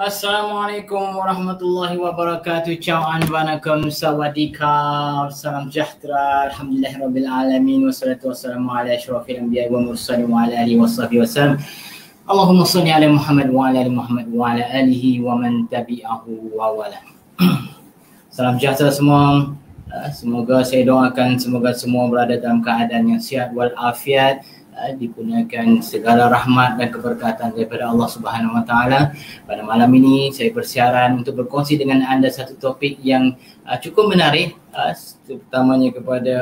Assalamualaikum warahmatullahi wabarakatuh. Ciao anbanakum sawadika. Salam sejahtera. Alhamdulillahirabbil alamin wassalatu wassalamu ala asyrafil anbiya'i wal mursalin wa ala alihi washabbihi wasallam. Allahumma shalli ala Muhammad wa ala ali Muhammad wa ala alihi wa man tabi'ahu wa wala. Salam sejahtera semua. Semoga saya doakan semoga semua berada dalam keadaan yang sihat walafiat, dikurniakan segala rahmat dan keberkatan daripada Allah Subhanahu Wa Taala. Pada malam ini saya bersiaran untuk berkongsi dengan anda satu topik yang cukup menarik, terutamanya kepada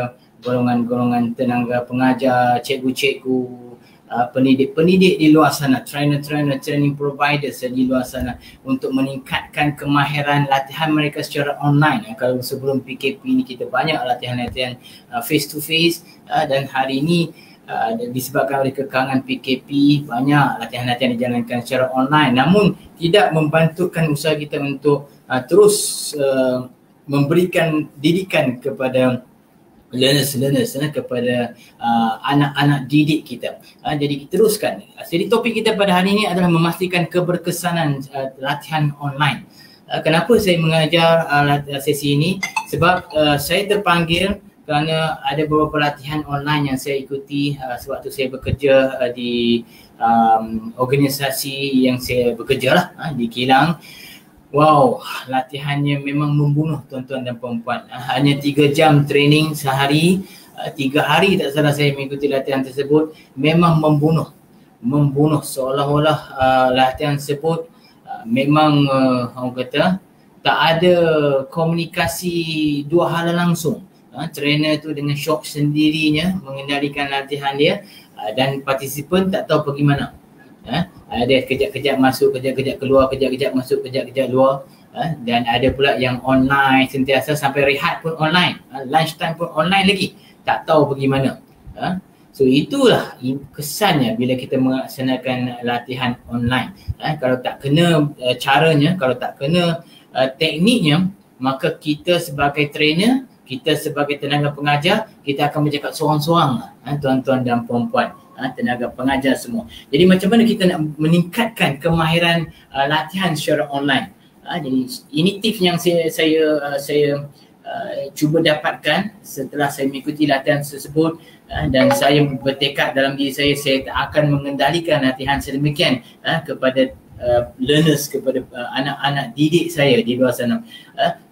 golongan-golongan tenaga pengajar, cikgu-cikgu, pendidik-pendidik di luar sana, trainer-trainer, training providers di luar sana, untuk meningkatkan kemahiran latihan mereka secara online. Kalau sebelum PKP ini kita banyak latihan-latihan face to face, dan hari ini disebabkan oleh kekangan PKP banyak latihan-latihan dijalankan secara online, namun tidak membantukan usaha kita untuk terus memberikan didikan kepada learners, kepada anak-anak didik kita. Jadi teruskan. Jadi topik kita pada hari ini adalah memastikan keberkesanan latihan online. Kenapa saya mengajar sesi ini? Sebab saya terpanggil kerana ada beberapa latihan online yang saya ikuti sewaktu saya bekerja di organisasi yang saya bekerja lah, di Kilang. Wow, latihannya memang membunuh tuan-tuan dan puan-puan. Hanya 3 jam training sehari, 3 hari tak salah saya mengikuti latihan tersebut. Memang membunuh seolah-olah latihan tersebut memang orang kata tak ada komunikasi dua hala langsung. Trainer tu dengan shock sendirinya mengendalikan latihan dia, dan partisipan tak tahu pergi mana. Ada kejap-kejap masuk, kejap-kejap keluar, kejap-kejap masuk, kejap-kejap keluar. Dan ada pula yang online sentiasa sampai rehat pun online, lunch time pun online lagi, tak tahu pergi mana. So itulah kesannya bila kita melaksanakan latihan online. Kalau tak kena caranya, kalau tak kena tekniknya, maka kita sebagai trainer, kita sebagai tenaga pengajar, kita akan bercakap seorang-seorang, tuan-tuan dan puan-puan, tenaga pengajar semua. Jadi macam mana kita nak meningkatkan kemahiran latihan secara online? Jadi ini tips yang saya cuba dapatkan setelah saya mengikuti latihan tersebut, dan saya bertekad dalam diri saya tak akan mengendalikan latihan sedemikian kepada learners, kepada anak-anak didik saya di luar sana.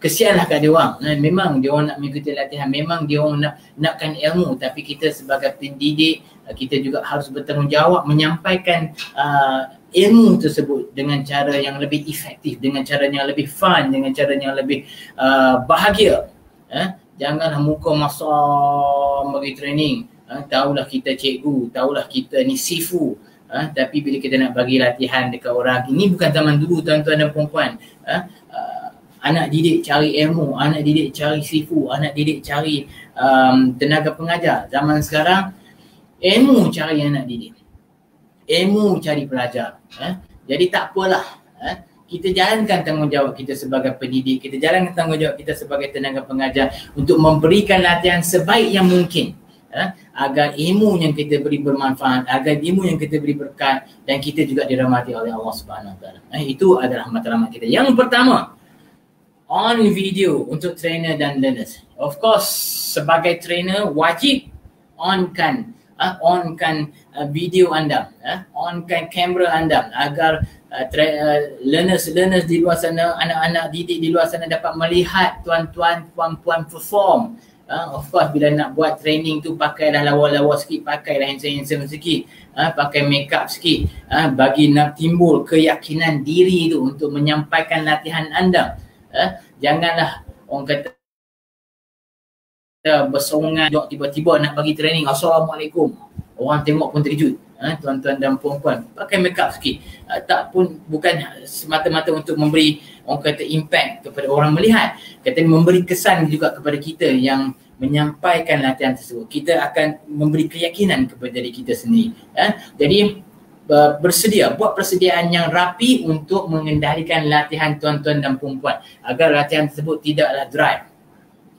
Kesianlah kat dia orang. Memang dia orang nak mengikuti latihan, memang dia orang nakkan ilmu, tapi kita sebagai pendidik, kita juga harus bertanggungjawab menyampaikan ilmu tersebut dengan cara yang lebih efektif, dengan cara yang lebih fun, dengan cara yang lebih bahagia. Janganlah muka masam bagi training. Tahulah kita cikgu, tahulah kita ni sifu. Tapi bila kita nak bagi latihan dekat orang, ini bukan zaman dulu tuan-tuan dan puan-puan. Anak didik cari ilmu, anak didik cari sifu, anak didik cari tenaga pengajar. Zaman sekarang ilmu cari anak didik, ilmu cari pelajar. Jadi tak apalah, kita jalankan tanggungjawab kita sebagai pendidik, kita jalankan tanggungjawab kita sebagai tenaga pengajar untuk memberikan latihan sebaik yang mungkin, agar ilmu yang kita beri bermanfaat, agar ilmu yang kita beri berkat, dan kita juga dirahmati oleh Allah Subhanahu Wa Taala. Itu adalah matlamat kita. Yang pertama, on video untuk trainer dan learners. Of course, sebagai trainer wajib onkan video anda, onkan kamera anda, agar learners di luar sana, anak-anak didik di luar sana dapat melihat tuan-tuan, puan-puan perform. Of course, bila nak buat training tu, pakailah lawa-lawa sikit, pakailah handsome sikit, pakai make up sikit, bagi nak timbul keyakinan diri tu untuk menyampaikan latihan anda. Janganlah orang kata bersorangan, tiba-tiba nak bagi training, Assalamualaikum, orang tengok pun terkejut. Tuan-tuan dan puan-puan, pakai make up sikit, tak pun bukan semata-mata untuk memberi orang kata impact kepada orang melihat, kata memberi kesan juga kepada kita yang menyampaikan latihan tersebut. Kita akan memberi keyakinan kepada diri kita sendiri. Jadi bersedia, buat persediaan yang rapi untuk mengendalikan latihan tuan-tuan dan puan-puan agar latihan tersebut tidaklah dry.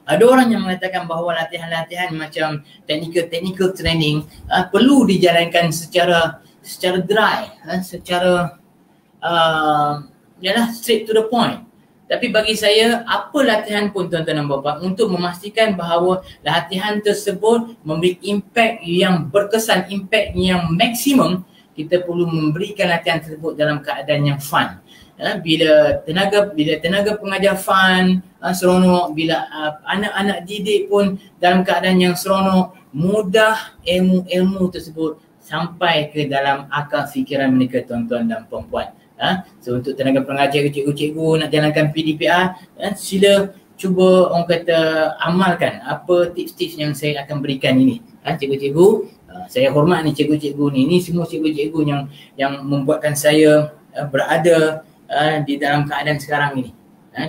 Ada orang yang mengatakan bahawa latihan-latihan macam technical training perlu dijalankan secara dry, secara ialah straight to the point. Tapi bagi saya, apa latihan pun tuan-tuan dan puan-puan, untuk memastikan bahawa latihan tersebut memberi impact yang berkesan, impact yang maksimum, kita perlu memberikan latihan tersebut dalam keadaan yang fun. Bila tenaga pengajar fun, seronok, bila anak-anak didik pun dalam keadaan yang seronok, mudah ilmu-ilmu tersebut sampai ke dalam akal fikiran mereka tuan-tuan dan puan-puan. So untuk tenaga pengajar, cikgu-cikgu nak jalankan PDPR, sila cuba orang kata amalkan apa tips-tips yang saya akan berikan ini. Cikgu-cikgu, saya hormat ni cikgu-cikgu ni. Ini semua cikgu-cikgu yang membuatkan saya berada di dalam keadaan sekarang ini.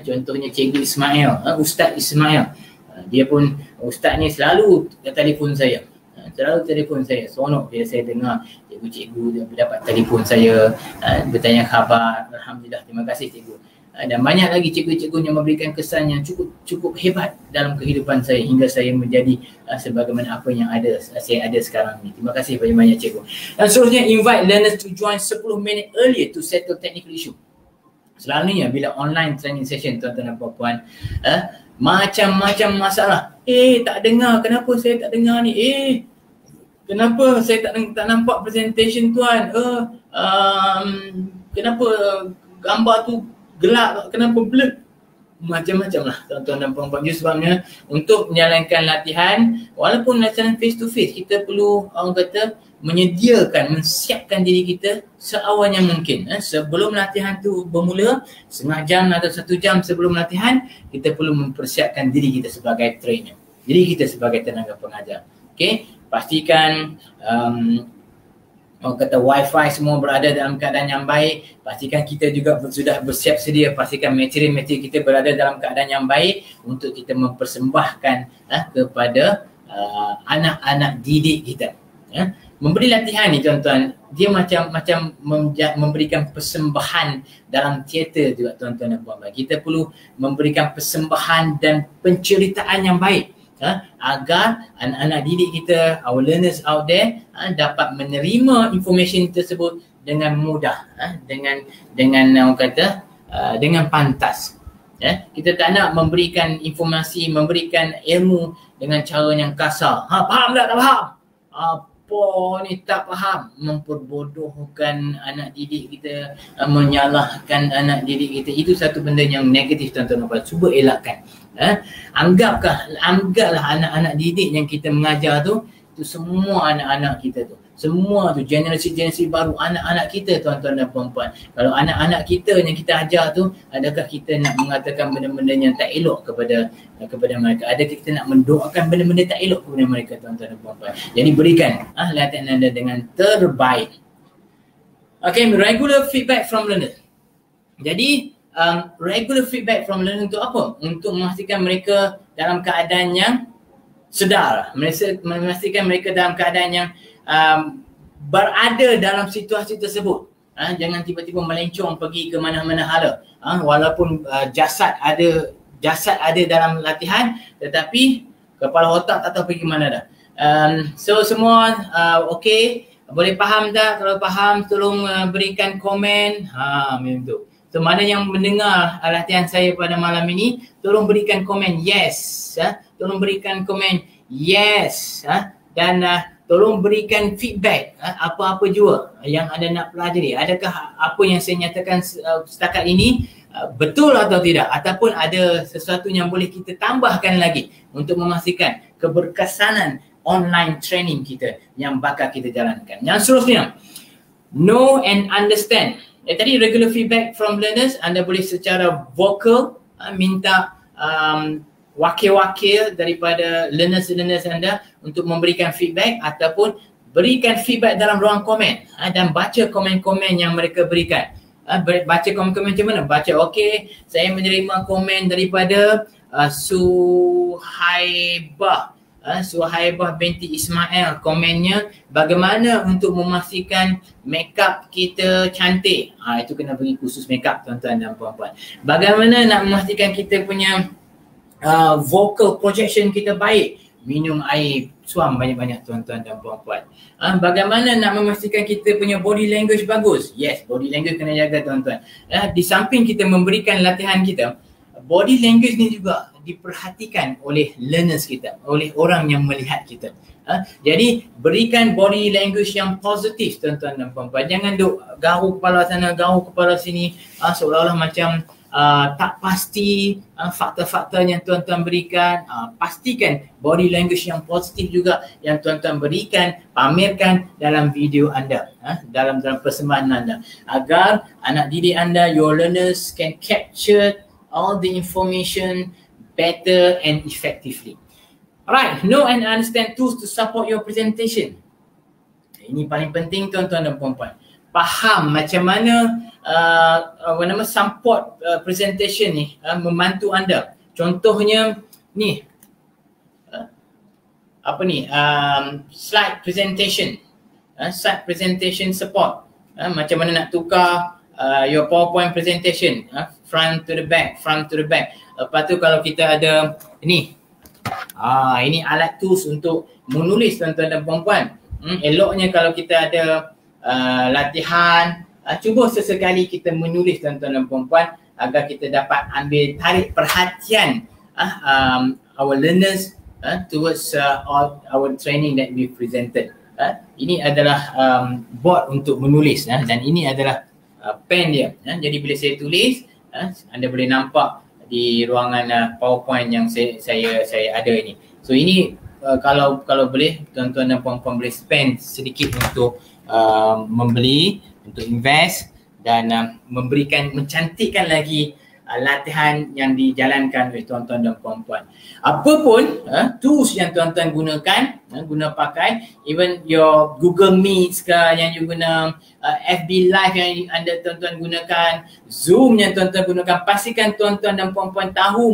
Contohnya Cikgu Ismail, Ustaz Ismail. Dia pun, Ustaz ni selalu telefon saya. Seronok bila saya dengar cikgu-cikgu dia dapat telefon saya, bertanya khabar. Alhamdulillah, terima kasih cikgu. Dan banyak lagi cikgu-cikgu yang memberikan kesan yang cukup hebat dalam kehidupan saya hingga saya menjadi sebagaimana apa yang saya ada sekarang ini. Terima kasih banyak-banyak cikgu. Dan seterusnya, invite learners to join 10 minit earlier to settle technical issue. Selalunya bila online training session tuan-tuan dan puan-puan, macam-macam masalah. Tak dengar, kenapa saya tak dengar ni? Kenapa saya tak nampak presentation tuan? Kenapa gambar tu gelap? Kenapa blur? Macam-macam lah tuan-tuan dan puan-puan. Jadi sebabnya untuk menjalankan latihan, walaupun latihan face to face, kita perlu orang kata mensiapkan diri kita seawal yang mungkin. Sebelum latihan tu bermula, setengah jam atau 1 jam sebelum latihan, kita perlu mempersiapkan diri kita sebagai trainer, diri kita sebagai tenaga pengajar. Pastikan orang kata wifi semua berada dalam keadaan yang baik. Pastikan kita juga sudah bersiap sedia. Pastikan material-material kita berada dalam keadaan yang baik untuk kita mempersembahkan kepada anak-anak didik kita. Memberi latihan ni tuan-tuan, dia macam memberikan persembahan dalam teater juga tuan-tuan dan puan-puan. Kita perlu memberikan persembahan dan penceritaan yang baik agar anak-anak didik kita, our learners out there, dapat menerima information tersebut dengan mudah, dengan orang kata dengan pantas. Kita tak nak memberikan informasi, memberikan ilmu dengan cara yang kasar. Faham tak? Tak faham? Apa ni tak faham? Memperbodohkan anak didik kita, menyalahkan anak didik kita. Itu satu benda yang negatif tuan-tuan dan puan. Cuba elakkan. Anggaplah anak-anak didik yang kita mengajar tu semua anak-anak kita tu. Semua tu generasi baru anak-anak kita tuan-tuan dan puan-puan. Kalau anak-anak kita yang kita ajar tu, adakah kita nak mengatakan benda-benda yang tak elok kepada mereka? Adakah kita nak mendoakan benda-benda tak elok kepada mereka tuan-tuan dan puan-puan? Jadi berikan latihan anda dengan terbaik. Regular feedback from learners. Jadi regular feedback from learner untuk apa? Untuk memastikan mereka dalam keadaan yang sedar, memastikan mereka dalam keadaan yang berada dalam situasi tersebut. Jangan tiba-tiba melencong pergi ke mana-mana hala. Walaupun jasad ada dalam latihan, tetapi kepala otak tak tahu pergi mana dah. So semua okey, boleh faham tak? Kalau faham tolong berikan komen. Macam tu. So mana yang mendengar latihan saya pada malam ini, tolong berikan komen yes. Tolong berikan komen yes. Dan tolong berikan feedback apa-apa jua yang anda nak pelajari. Adakah apa yang saya nyatakan setakat ini betul atau tidak, ataupun ada sesuatu yang boleh kita tambahkan lagi untuk memastikan keberkesanan online training kita yang bakal kita jalankan. Yang seterusnya, know and understand. Tadi regular feedback from learners, anda boleh secara vokal minta wakil-wakil daripada learners anda untuk memberikan feedback, ataupun berikan feedback dalam ruang komen dan baca komen-komen yang mereka berikan. Baca komen-komen macam mana? Baca, okey, saya menerima komen daripada Suhaibah binti Ismail. Komennya, bagaimana untuk memastikan makeup kita cantik. Itu kena bagi khusus makeup tuan-tuan dan puan-puan. Bagaimana nak memastikan kita punya vocal projection kita baik. minum air, suam banyak-banyak tuan-tuan dan puan-puan. Bagaimana nak memastikan kita punya body language bagus? Yes, body language kena jaga tuan-tuan. Di samping kita memberikan latihan kita, body language ni juga diperhatikan oleh learners kita, oleh orang yang melihat kita. Jadi berikan body language yang positif tuan-tuan dan puan-puan. Jangan duk garuk kepala sana, garuk kepala sini, seolah-olah macam tak pasti fakta-fakta yang tuan-tuan berikan. Pastikan body language yang positif juga yang tuan-tuan berikan, pamerkan dalam video anda, dalam persembahan anda, agar anak didik anda, your learners can capture all the information better and effectively. Alright, know and understand tools to support your presentation. Ini paling penting tuan-tuan dan puan-puan. Faham macam mana support presentation ni membantu anda. Contohnya ni, slide presentation, slide presentation support. Macam mana nak tukar your PowerPoint presentation, front to the back. Lepas tu kalau kita ada ni, ini alat tools untuk menulis tuan-tuan dan puan-puan. Eloknya kalau kita ada latihan, cuba sesekali kita menulis tuan-tuan dan puan-puan agar kita dapat ambil tarik perhatian our learners towards our training that we presented. Ini adalah board untuk menulis, dan ini adalah pen dia. Jadi bila saya tulis, anda boleh nampak di ruangan PowerPoint yang saya ada ini. So ini kalau boleh tuan-tuan dan puan-puan boleh spend sedikit untuk membeli, untuk invest dan mencantikkan lagi latihan yang dijalankan oleh tuan-tuan dan puan-puan. Apapun tools yang tuan-tuan guna pakai, even your Google Meet ke yang you guna, FB Live yang anda tuan-tuan gunakan, Zoom yang tuan-tuan gunakan, pastikan tuan-tuan dan puan-puan tahu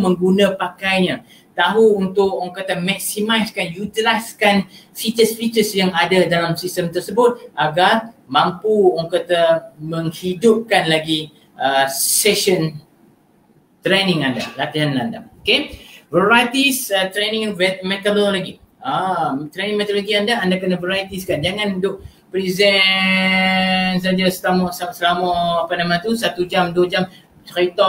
pakainya, tahu untuk orang kata maximizekan, utilizekan features-features yang ada dalam sistem tersebut agar mampu orang kata menghidupkan lagi session training anda, latihan anda. Okay, varieties training methodology. Training metodologi anda kena varietieskan. Jangan duk present saja selama 1 jam, 2 jam cerita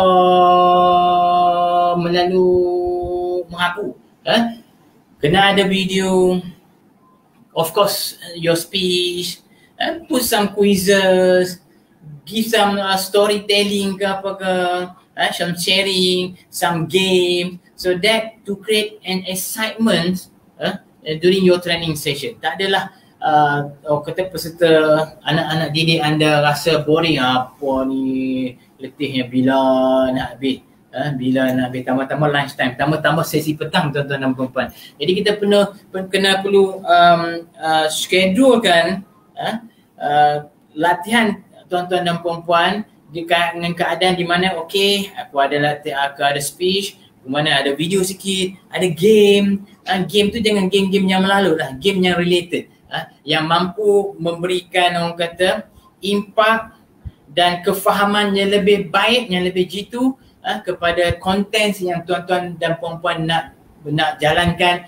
melalu mengaku. Kena ada video, of course your speech, put some quizzes, give some storytelling ke apa ke, some sharing, some game, so that to create an excitement during your training session. Tak adalah kata peserta, anak-anak didik anda rasa boring, apa ni letihnya, bila nak habis, tambah lunchtime, tambah sesi petang tuan-tuan dan puan-puan. Jadi kita perlu schedulekan latihan tuan-tuan dan puan-puan dengan keadaan di mana aku ada speech, mana ada video sikit, ada game. Game tu jangan game-game yang melalut lah, game yang related, yang mampu memberikan orang kata impact dan kefahaman yang lebih baik, yang lebih jitu kepada konten yang tuan-tuan dan puan-puan nak jalankan,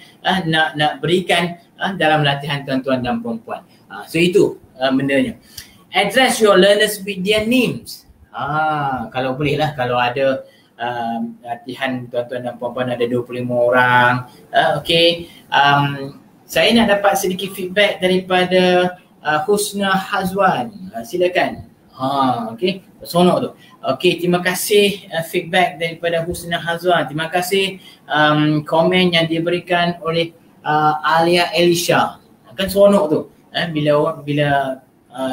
nak berikan dalam latihan tuan-tuan dan puan-puan. So itu bendanya. Address your learners with their names. Kalau boleh lah, kalau ada latihan tuan-tuan dan puan-puan ada 25 orang, saya nak dapat sedikit feedback daripada Husna Hazwan. Silakan. Sonok tu. Terima kasih feedback daripada Husna Hazwan. Terima kasih komen yang diberikan oleh Alia Elisha. Kan sonok tu. Bila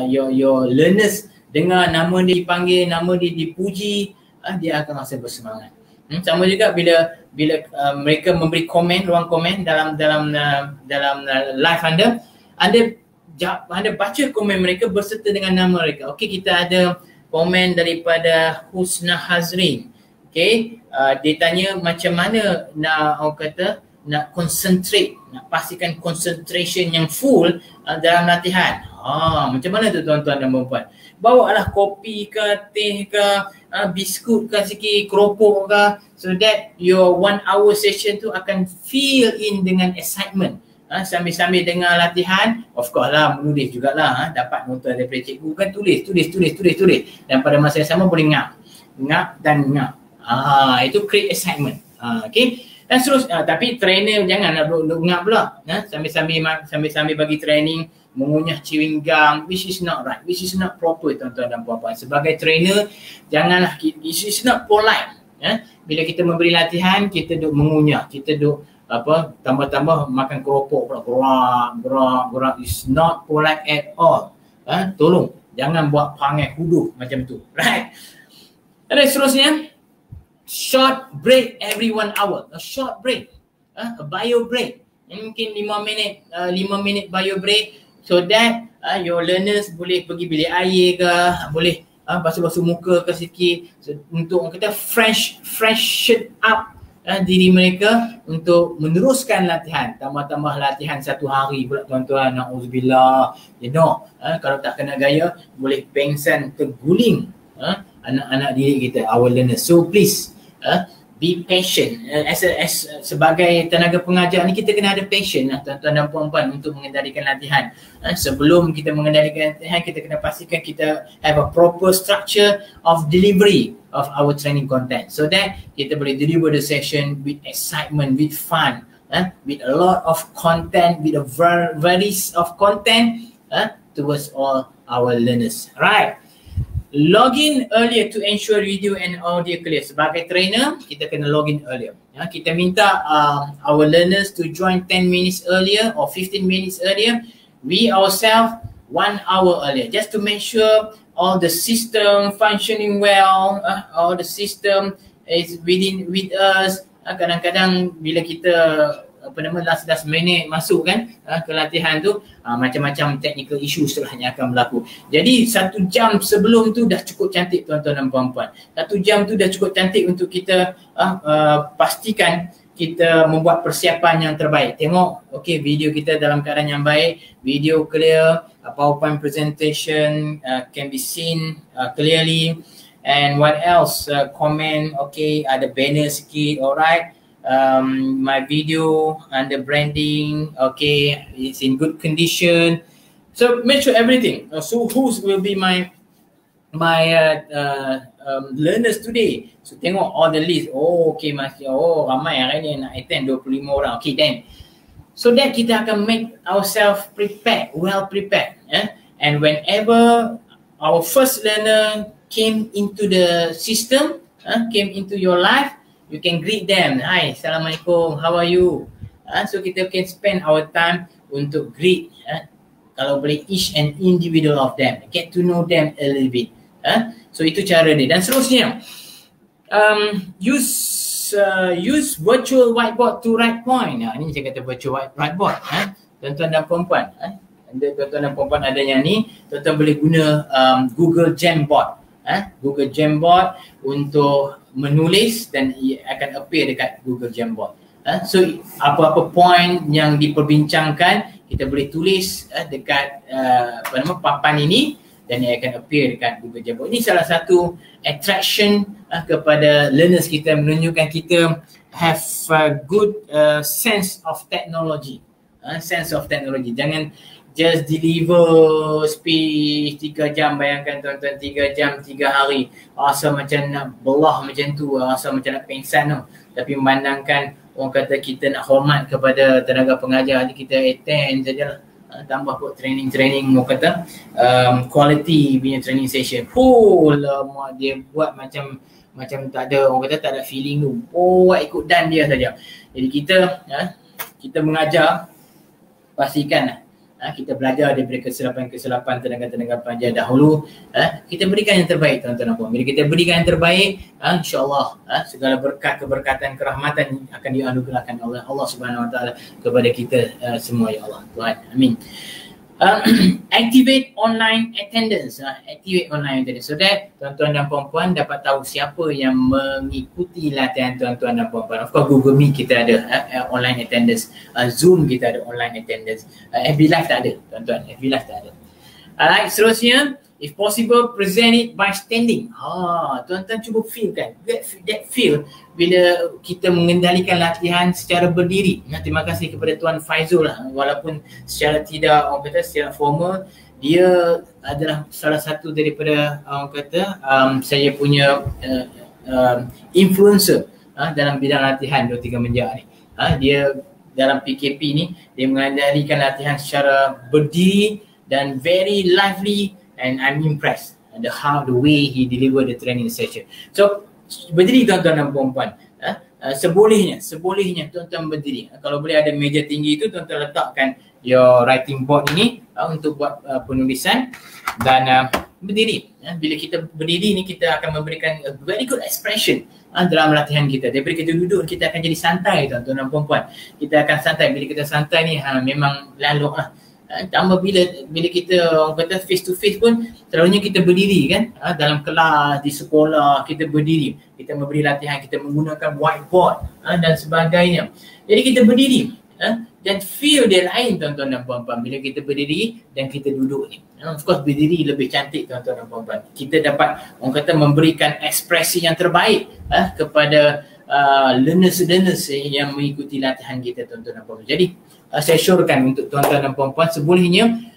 your learners dengar nama dia dipanggil, nama dia dipuji, dia akan rasa bersemangat. Sama juga bila mereka memberi komen, ruang komen dalam live anda baca komen mereka berserta dengan nama mereka. Kita ada komen daripada Husna Hazrin. Dia tanya macam mana nak concentrate, nak pastikan concentration yang full dalam latihan. Macam mana tu tuan-tuan dan puan-puan? Bawalah kopi ke, teh ke, biskut ke sikit, keropok ke, so that your 1 hour session tu akan fill in dengan excitement. Sambil-sambil dengar latihan, of course lah menulis jugalah, dapat nota daripada cikgu kan, tulis. Dan pada masa yang sama boleh ngap dan ngap. Itu create excitement. Okay. Dan tapi trainer jangan nak duduk ngap pula. Sambil-sambil bagi training, mengunyah chewing gum, which is not right, which is not proper tuan-tuan dan puan-puan. Sebagai trainer, janganlah, this is not polite. Bila kita memberi latihan, kita duduk mengunyah, kita duduk tambah-tambah makan keropok pula, gerak. It's not polite at all. Tolong, jangan buat perangai huduh macam tu. Right? Dan seterusnya, short break every 1 hour. A short break, a bio break. Mungkin 5 minit bio break, so that your learners boleh pergi bilik air ke, boleh basuh-basuh muka ke sikit, untuk kita freshen up diri mereka untuk meneruskan latihan. Tambah-tambah latihan 1 hari pula tuan-tuan, na'udzubillah. Kalau tak kena gaya, boleh pengsan, terguling anak-anak didik kita, our learners. So please, be patient. Sebagai tenaga pengajar ni, kita kena ada passion lah tuan-tuan dan puan-puan untuk mengendalikan latihan. Sebelum kita mengendalikan latihan, kita kena pastikan kita have a proper structure of delivery of our training content, so that kita boleh deliver the session with excitement, with fun, with a lot of content, with a variety of content towards all our learners. Right. Login earlier to ensure video and audio clear. Sebagai trainer, kita kena login earlier. Kita minta our learners to join 10 minutes earlier or 15 minutes earlier. We ourselves 1 hour earlier, just to make sure all the system functioning well, all the system is with us. Kadang-kadang bila kita last minute masuk kan ke latihan tu, macam-macam technical issues lah yang akan berlaku. Jadi 1 jam sebelum tu dah cukup cantik tuan-tuan dan puan-puan. 1 jam tu dah cukup cantik untuk kita pastikan kita membuat persiapan yang terbaik. Tengok, okay, video kita dalam keadaan yang baik, video clear, PowerPoint presentation can be seen clearly, and what else, comment, okay, ada banner sikit, alright. My video and the branding, okay, it's in good condition. So make sure everything. So who will be my learners today? So tengok all the list. Okay, ramai hari ni nak attend 25 orang. Okay, then so that kita akan make ourselves prepared, well prepared. And whenever our first learner came into the system, came into your life, you can greet them. Hi, Assalamualaikum, how are you? So kita can spend our time untuk greet, kalau boleh, each and individual of them. Get to know them a little bit. So itu cara dia. Dan seterusnya, use virtual whiteboard to write point. Ini saya kata virtual whiteboard. Tuan-tuan dan puan-puan, tuan-tuan dan puan-puan ada yang ni, tuan-tuan boleh guna Google Jamboard. Google Jamboard untuk menulis, dan ia akan appear dekat Google Jamboard. So apa-apa point yang diperbincangkan, kita boleh tulis dekat papan ini, dan ia akan appear dekat Google Jamboard. Ini salah satu attraction kepada learners kita, menunjukkan kita have a good sense of technology. Sense of technology. Jangan just deliver speech 3 jam, bayangkan tuan-tuan, 3 jam 3 hari, rasa macam nak belah macam tu, rasa macam nak pengsan tu. Tapi memandangkan orang kata kita nak hormat kepada tenaga pengajar, jadi kita attend sajalah. Tambah buat training orang kata quality punya training session. Lama dia buat macam tak ada, orang kata tak ada feeling tu, buat ikut dan dia saja. Jadi kita mengajar, pastikan kita belajar daripada kesilapan tenaga-tenaga pengajar dahulu. Kita berikan yang terbaik tuan-tuan dan puan. Bila kita berikan yang terbaik, insya-Allah segala berkat, keberkatan, kerahmatan akan dianugerahkan oleh Allah Subhanahu Wa Taala kepada kita semua, ya Allah Tuhan. Amin. Activate online attendance. Activate online attendance, so that tuan-tuan dan puan-puan dapat tahu siapa yang mengikuti latihan tuan-tuan dan puan-puan. Of course Google Meet kita ada online attendance, Zoom kita ada online attendance, FB Live tak ada tuan-tuan, FB Live tak ada. Alright, seterusnya, if possible, present it by standing. Tuan-tuan cuba feel kan, that feel bila kita mengendalikan latihan secara berdiri. Terima kasih kepada Tuan Faizul lah. Walaupun secara tidak, orang kata secara formal, dia adalah salah satu daripada orang kata saya punya influencer dalam bidang latihan 2-3 menjak ni. Dia dalam PKP ni, dia mengendalikan latihan secara berdiri dan very lively, and I'm impressed the way he deliver the training session. So berdiri tuan-tuan dan puan-puan, sebolehnya tuan-tuan berdiri. Kalau boleh ada meja tinggi itu, tuan-tuan letakkan your writing board ini untuk buat penulisan dan berdiri. Bila kita berdiri ni, kita akan memberikan a very good expression dalam latihan kita. Daripada kita duduk, kita akan jadi santai tuan-tuan dan puan-puan. Kita akan santai. Bila kita santai ni memang lalu tambah bila kita orang kata face to face pun selalunya kita berdiri kan, dalam kelas, di sekolah kita berdiri, kita memberi latihan, kita menggunakan whiteboard dan sebagainya. Jadi kita berdiri dan feel dia lain tuan-tuan dan puan-puan bila kita berdiri dan kita duduk ni. Of course berdiri lebih cantik tuan-tuan dan puan-puan. Kita dapat orang kata memberikan ekspresi yang terbaik kepada learners yang mengikuti latihan kita tuan-tuan dan puan-puan. Jadi saya syorkan untuk tuan-tuan dan puan-puan sebolehnya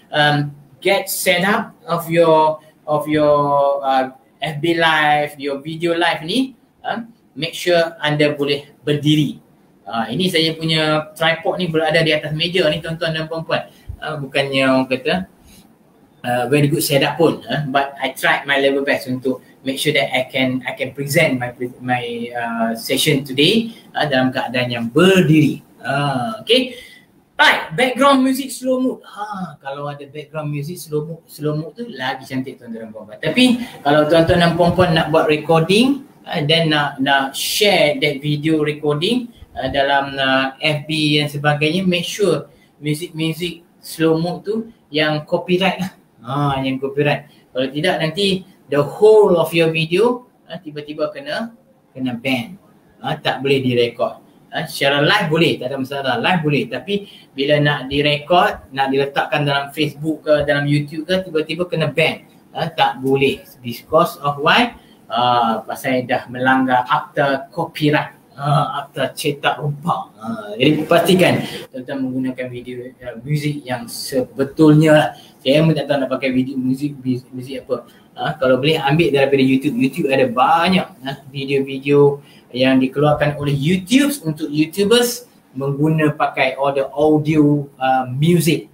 get set up of your FB live, your video live ni, make sure anda boleh berdiri. Ini saya punya tripod ni berada di atas meja ni tuan-tuan dan puan-puan. Bukannya orang kata very good setup pun, but I tried my level best untuk make sure that I can present my session today dalam keadaan yang berdiri. Okay. Right, background music slow mood. Kalau ada background music slow mood tu lagi cantik tuan-tuan dan puan-puan. Tapi kalau tuan-tuan dan puan-puan nak buat recording dan nak share that video recording dalam FB dan sebagainya, make sure music slow mood tu yang copyright lah. Yang copyright. Kalau tidak nanti the whole of your video tiba-tiba kena ban. Tak boleh direkod. Secara live boleh, tak ada masalah, live boleh, tapi bila nak direkod, nak diletakkan dalam Facebook ke dalam YouTube ke, tiba-tiba kena ban. Tak boleh, because of why? Pasal dah melanggar akta copyright, akta cetak rupa. Jadi pastikan tuan-tuan menggunakan video muzik yang sebetulnya lah. Saya pun tak tahu nak pakai video muzik apa. Kalau boleh ambil daripada YouTube. YouTube ada banyak video-video yang dikeluarkan oleh YouTube untuk YouTubers pakai audio music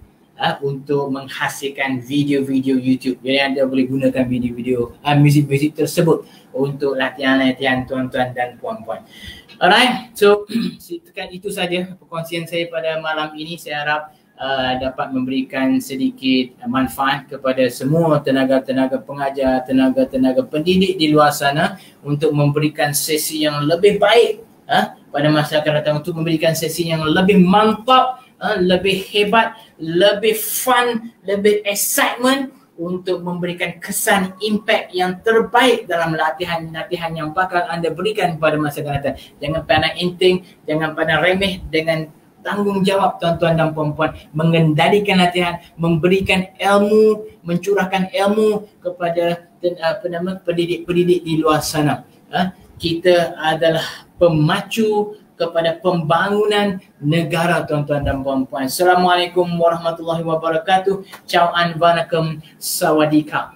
untuk menghasilkan video-video YouTube. Jadi anda boleh gunakan video-video muzik-muzik tersebut untuk latihan-latihan tuan-tuan dan puan-puan. Alright, so itu saja perkongsian saya pada malam ini. Saya harap dapat memberikan sedikit manfaat kepada semua tenaga-tenaga pengajar, tenaga-tenaga pendidik di luar sana untuk memberikan sesi yang lebih baik pada masa akan datang, untuk memberikan sesi yang lebih mantap, lebih hebat, lebih fun, lebih excitement, untuk memberikan kesan impact yang terbaik dalam latihan-latihan yang bakal anda berikan pada masa akan datang. Jangan pandang enteng, jangan pandang remeh, dengan tanggungjawab tuan-tuan dan puan-puan mengendalikan latihan, memberikan ilmu, mencurahkan ilmu kepada pendidik-pendidik di luar sana. Kita adalah pemacu kepada pembangunan negara tuan-tuan dan puan-puan. Assalamualaikum warahmatullahi wabarakatuh. Ciao an vanakkam, sawadee ka.